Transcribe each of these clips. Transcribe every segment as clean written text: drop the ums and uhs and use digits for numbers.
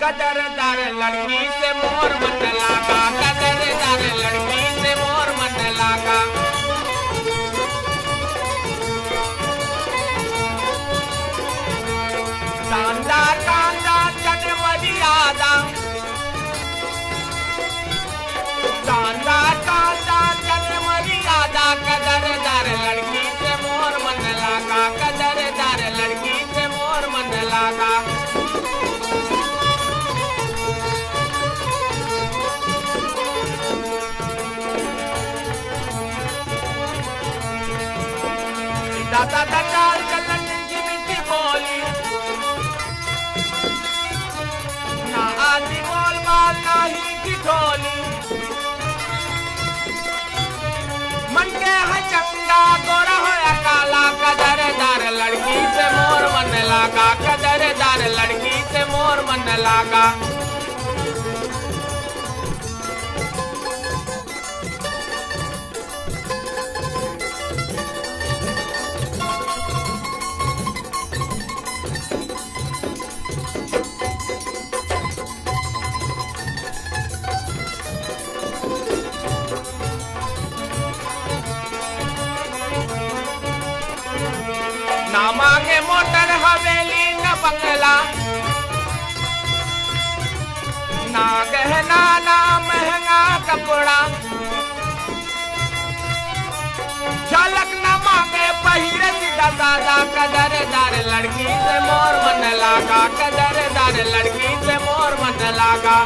कदरदार लड़की से मोर मन लागा, कदरदार लड़की से मोर मन लागा। शानदार शानदार जन मर्यादा, शानदार शानदार जन मर्यादा, कदरदार लड़की से मोर मन लागा, कदरदार लड़की से मोर मन लागा। दादा दादा चलन की मीठी बोली, ना आदि बोल बाल ना ही की ढोली। मन के है चंगा गोरा होया काला, कदरदार लड़की से मोर मन लागा, कदरदार लड़की से मोर मन लागा। ना मांगे मोटर हवेली न बंगला, ना गहना ना महंगा कपड़ा। झलक न मांगे पहिरे सीधा सादा, कदरदार लड़की से मोर मन लागा, कदरदार लड़की से मोर मन लागा।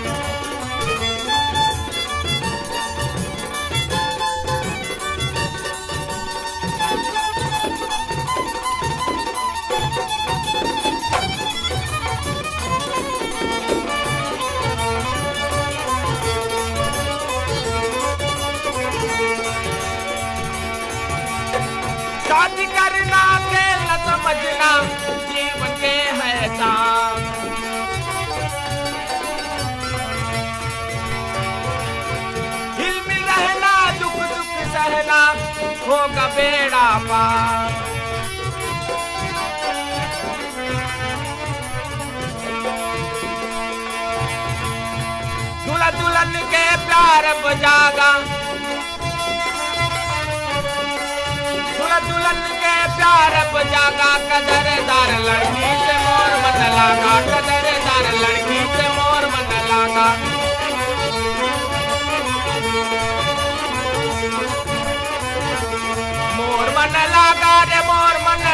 शादी करना के न समझना जीवन के है दाम, हिल मिल रहना दुख दुख सहना होगा बेड़ा पार। दूल्हा दुल्हन के प्यार बजागा, दुल्हन के प्यार बजागा, कदरदार लड़की से मोर मन लागा, कदरदार लड़की से मोर मन लागा। मोर मन लागा रे मोर मन